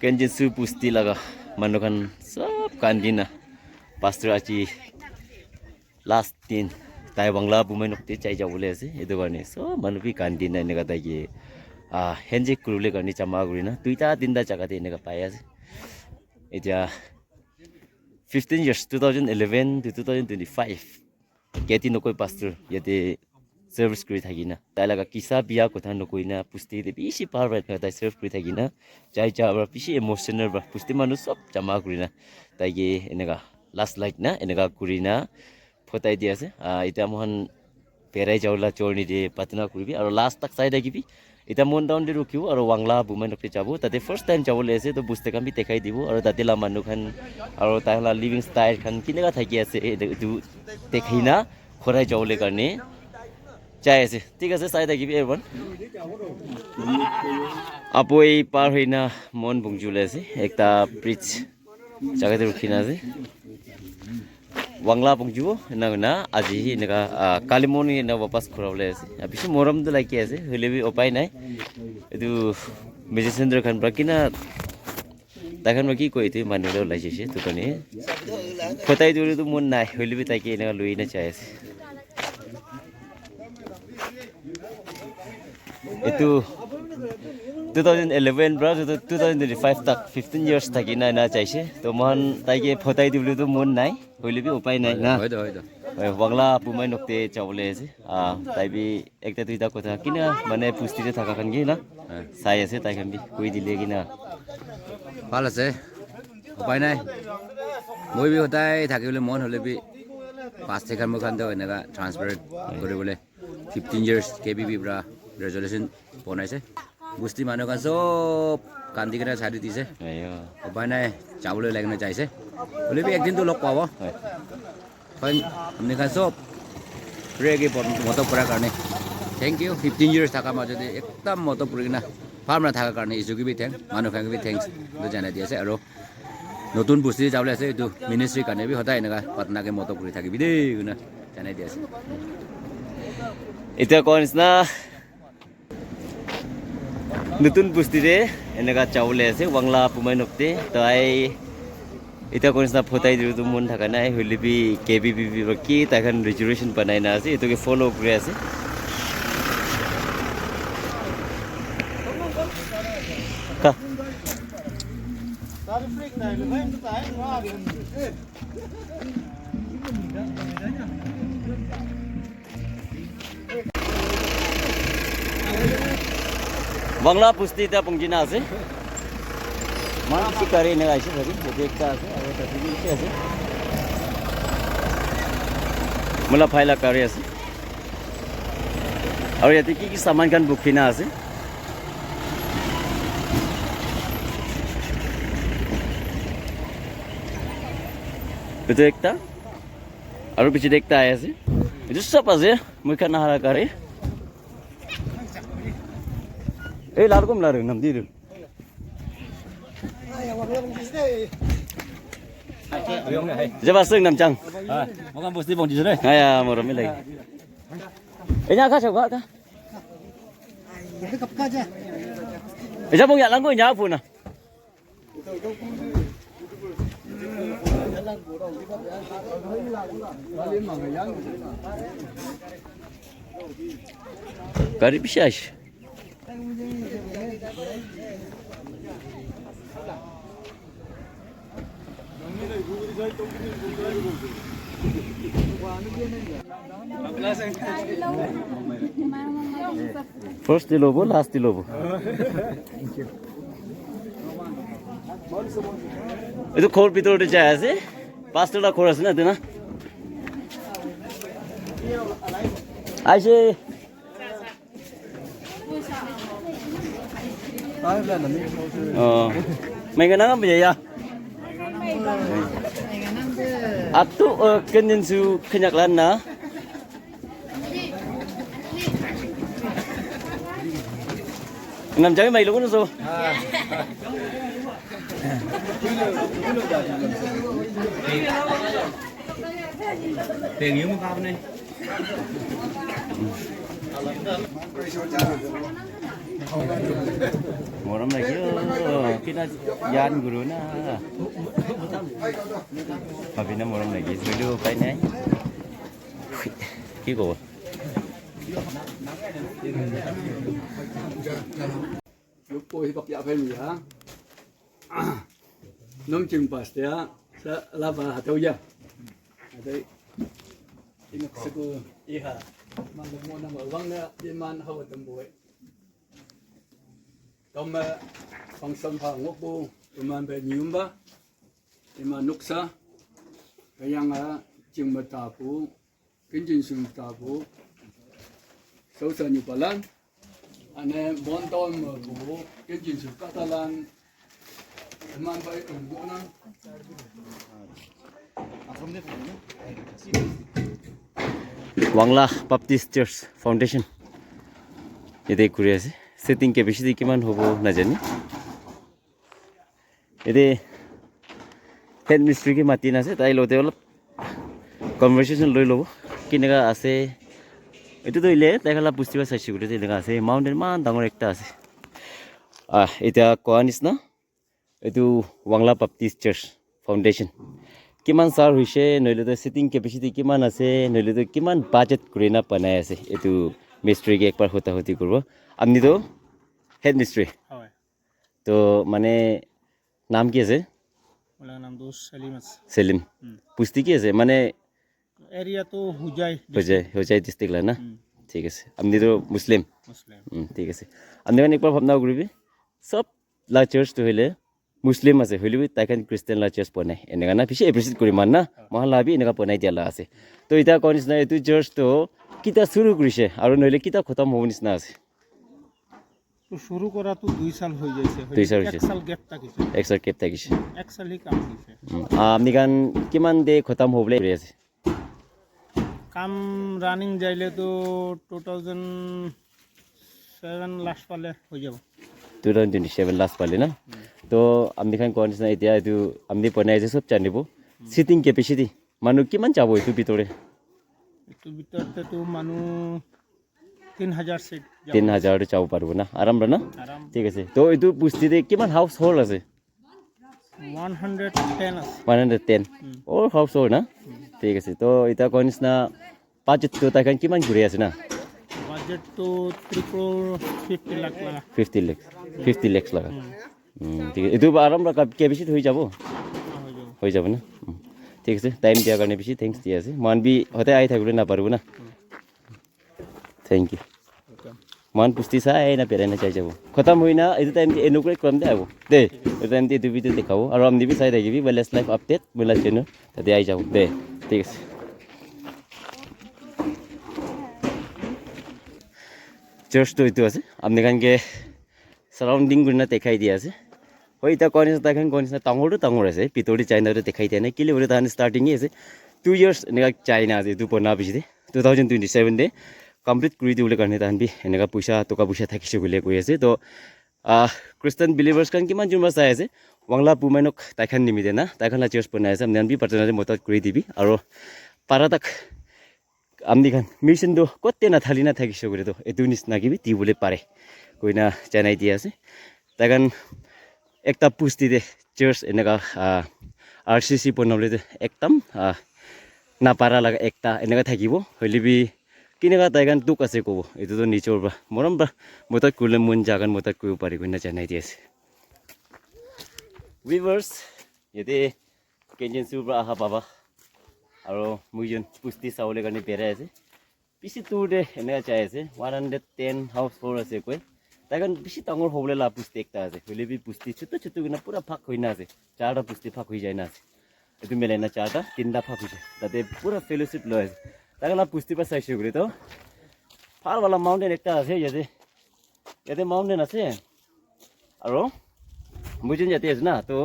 Kenjin su pusti laga manukan sab kandina pastor aci last tin tai bangla bumai nokte chai jawule ase edu garne so manupi kandina ene kata ki henje kurule garni chama gurina tuita dinda jagate ene ka pai ase etia 15 years 2011 to 2025 geti nokoi pastor yate service kuri thagina tailaga kisa biya kotha nokoina pusti de bishi power right tai serve kuri thagina chai cha bra bishi emotional bra pusti manu sob jama kurina taige enega last like na enega kurina photai di ase eta mohan perai jawla chorni de patna kuribi aro last tak side agibi eta mon down de rukhiu aro wangla buman nokte jabu tate first time jawole ase to buste kam bi dekhai dibu aro tate la manu khan aro taila living style khan kinega thaki ase edu dekhaina khorai jawole karne chai ase ঠিক আছে চাই থাকিবি everyone apoi par hoina mon bungjule ase ekta bridge jaga te rukhina ase wangla bungju na aji nega kalimoni na wapas khorole ase abisu moram du like ase holebi opai nai edu Mejisendra khan brakina takhan maki koi te manelo laise to kane khotai dure tu mon nai holebi taki na luina chai ase itu 2011 bra 2025 tak 15 years thakina na chaise to mohan taike photai diblu to mon nai hoilebi upai nai na hoido bangla pumai nokte chawle ase taibi ekta duita kotha kina mane pusti te thaka khan gi na sai ase tai khan bi koi dile gina ভাল আছে উপায় নাই মই B হতাই থাকিবলে মন হলেবি 5 second মখান তো এনেকা transfer কৰিবলে 15 years KBB bra resolution বনাইছে বুস্তি মানুহ কান সব কান্দি কেনে ছাড়ি দিছে উপায় নাই যাবলৈ লাগিনে চাইছে হলেবি একদিন তো লগ পাব হয় আপনি কান সব রেগে মত কৰাৰ কাৰণে থ্যাংক ইউ 15 years থাকা মাজতে একদম মত পৰি না ফাৰ্মা থাকা কাৰণে ইজুকি বি থ্যাংক মানুহ খান বি থ্যাংকস তো জানাই দি আছে আৰু নতুন বস্তি যাবলৈ আছে এইটো মিনিষ্ট্ৰি কাৰণে বি হতাই এনেকা পাটনাকে মত কৰি থাকিবি দেই না জানাই দি আছে এটা কোন না nutun busti de enega chawle ase wangla pumai nokte tai eta konisna photai diru tu mon thaka nai hoilibi KBB ki takhan reservation banai na ase eto ke follow kure ase ka Bangla pusti ta pungjina ase man sikari ne gaise bhagi dekta ase aro tasbi ase mula phaila kari ase aro yate ki saman kan bukhina ase eto ekta aro piche dekta ase eto sab ase moi kana hara kari এই লারকম লার নাম দির Jaba sing nam chang. Moga bosti bong di sore. Aya morom lagi. Enya ka chau ka. Ini kapka aja. Eja bong ya lang ko nya pu na. Garip şey. First di lobo, last di lobo. Itu khor bitor de jaya ase. Pastor la khor ase na dena. Aise. Mày cái nắng bây giờ atu kenyan su kenyak lan na nam chơi mày lúc nó sao tiền nhiều không này Moram lagi kita yan guru na. Tapi na moram lagi. Dulu kain ni. Kiko. Lúc cô gặp dạ phải mì hả? Nông chừng bát thế sa lava hạt đâu ya? Đây, ini seku iha. Mang mau nama wang na iman hawa tembuai. Tom phong sông phang ngốc bu iman be nyumba iman nuksa. Yang chừng mata tapu, kinjin sung tapu. Sâu sờ như balan. Ane bonton bu kinjin sung katalan. Iman baik umbu na. Wangla Baptist Church Foundation. Ede kuri ase. Setting capacity kiman hobo na jani. Ede head mystery ki mati na ase. Tai lote olop conversation loi lobo. Kinega ase. Itu to ile tai khala pustiba sai sigure te lega ase. Mountain man dangor ekta ase. Eta koanis na. Etu Wangla Baptist Church Foundation. Kiman sar hoise noile to sitting capacity kiman ase noile to kiman budget kurina panai ase etu mystery ke ekbar hota hoti korbo amni to head mystery হয় to mane naam ki ase ওলার নাম তো সেলিম আছে Selim pusti ki ase mane area তো হুজাই hojai district la na ঠিক আছে amni to muslim মুসলিম ঠিক আছে amni kan ekbar bhabna koribi sob la church to hile Muslim ase holibi taikan Christian la church ponai enega na bishi appreciate kori man na mohalla bi enega ponai dia la ase to ita konis na etu church to kita shuru korise aru noile kita khotam hobonis na ase তো শুরু করা তো 2 সাল হয়ে যাইছে 2 সাল হইছে। 1 সাল গ্যাপ থাকিছে extra cap takise 1 সালই কাম দিছে amni kan kiman de khotam hobole kori ase কাম রানিং যাইলে তো 2007 লাস্ট পালে হয়ে যাব 2027 last pale na to amni kan konis na itia etu amni ponai je sob chanibo sitting capacity manu kiman chabo etu bitore একটু ভিতরতে তো মানুষ 3000 seat 3000 chabo parbo na aram ra na আরাম ঠিক আছে তো etu pusti de kiman house hold ase 110 আছে 110 or household na ঠিক আছে তো এটা কোনিস না budget তো তাইখান কিমান ঘুরে আছে না বাজেট তো 3 crore 50 লাখ লাগা 50 lakhs লাগা ঠিক আছে এটো আরাম রাখা কে বেশি হই যাব হয়ে যাব হই যাব না ঠিক আছে টাইম দিয়া কারণে বেশি থ্যাঙ্কস দিয়া আছে মান বি হতে আই থাকলে না পারবো না থ্যাংক ইউ মান পুষ্টি চাই না পেরাই না চাই যাব খতম হই না এটো টাইম এনুকুৰে ক্ৰম দে আবো দে এটো টাইম দি ভিডিও দেখাবো আৰু আমনি বি চাই থাকিবি ওয়েলেস লাইফ আপডেট মোলা চেনেল তাতে আই যাব দে ঠিক আছে church to itu ase amne kan ke surrounding gurna dekhai dia ase hoi ta konis ta kan konis na tangor ase pitori china ro dekhai dia na kile ore ta starting ase 2 years nega china ase du pona bisi de 2027 de complete kuri diule karne ta bi enega puisa toka puisa thakise gule koi ase to christian believers kan kiman juma sai ase wangla pumainok ta khan nimide na ta khan la church pona ase amne bi partner motat kuri dibi aro paratak amni kan mission do kotte na thali na thakise gure to etu nisna ki bi tibule pare koina chanai dia ase tagan ekta pusti de church enega rcc ponable de ektam na para laga ekta enega thakibo holibi kinega tagan duk ase kobo etu to nichor ba moram ba motat kule mun jagan motat ku pare koina chanai dia ase viewers yede kenjen subra aha baba aro mujon pusti saule karne pera ase pisi tour de enega chai ase 110 house for ase koi tagan pisi tangor hobole la pusti ekta ase hole bi pusti choto choto gina pura phak hoina ase charta pusti phak hoi jaina ase etu mele na charta tinda phak hoise tate pura fellowship lo ase tagan la pusti pa sai shugre to far wala mountain ekta ase yate mountain ase aro mujon jate ase na to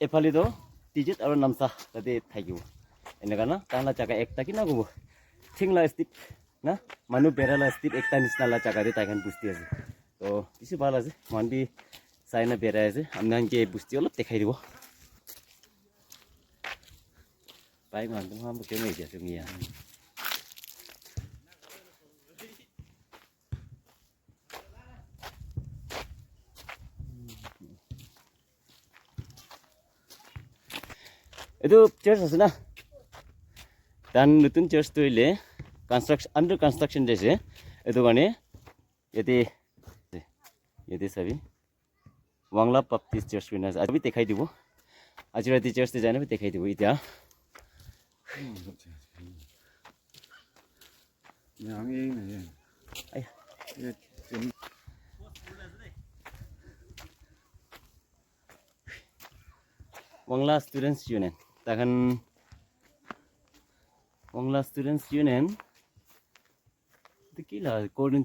efali to tijit aro namsa tate thakibo enega na tana chaka ekta kina gobo thingla stip na manu berala stip ekta nisna la chaka de taikan pusti ase to isi bhala ase manbi saina bera ase amnan ke pusti olop dekhai dibo pai man tum ham ke me ja sumia itu church আছে না dan nutun church tu ile construction under construction দেছে itu কাৰণে ইয়াতে চাবি Bangla বাপটিষ্ট search বিনা আজি দেখাই দিব আজি ৰাতি চার্চতে যাই না দেখাই দিব এতিয়া বাংলা স্টুডেন্টস ইউনিয়ন তখন বাংলা স্টুডেন্টস ইউনিয়ন কি লা গোল্ডেন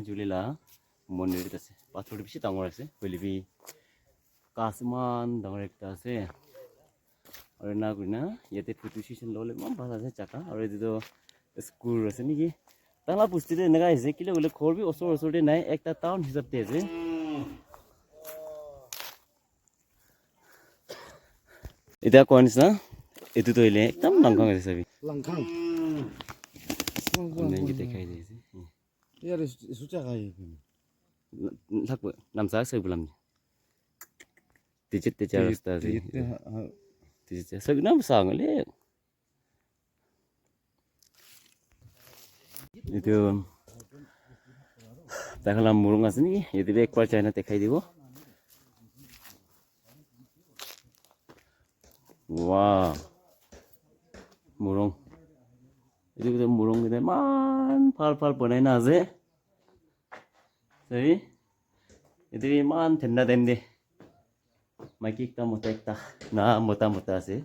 জুবলি লা মন্দির আছে পাথর বেশি ডাঙর আছে হইলিবি কাশমান ডাঙর একটা আছে আর না কই না ইয়াতে ফটো সেশন ললে মান ভালো আছে চাকা আর এদিকে স্কুল আছে নাকি তালা পুস্তিতে এনেকা আছে কিলে বলে খরবি ওচৰতে নাই একটা টাউন হিসাবতে আছে এটা কোন নিচিনা এইটো তইলে একদম ডাঙৰ আছে চাবি Langkang. অনলাইন দেখাই দিছে ইয়াৰ সুচা খাই থাকবো নামসা সব বললাম তেজে রাস্তা আছে তেজে সব নাম সাংলে itu দেখালাম মুরং আছে নাকি এদিকে একবার চাইনা দেখাই দিব ওয়াও মুরং এদিকে মুরং এদিকে মান ফাল বানাই না আছে Jadi, itu iman tenda tende. Maki kita muta na muta sih.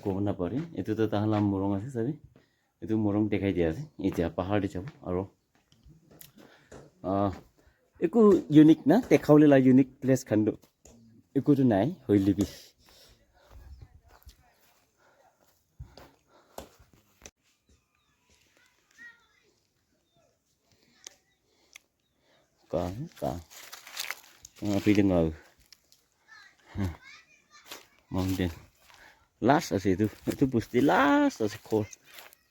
Kau na pari. Itu tuh tahan murung sih sabi. Itu murung dekai dia sih. Itu pahar di jauh. Aro. Iku unik na. Dekau le la unik place kandu. Iku tuh nai. Hoi lebih. Cả phi đừng ngờ mong đến last ở đây tu bút đi last ở đây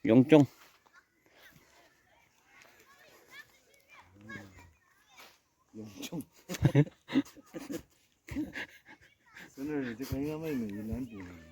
yong chong 오늘 이제 강남에 있는 이 남부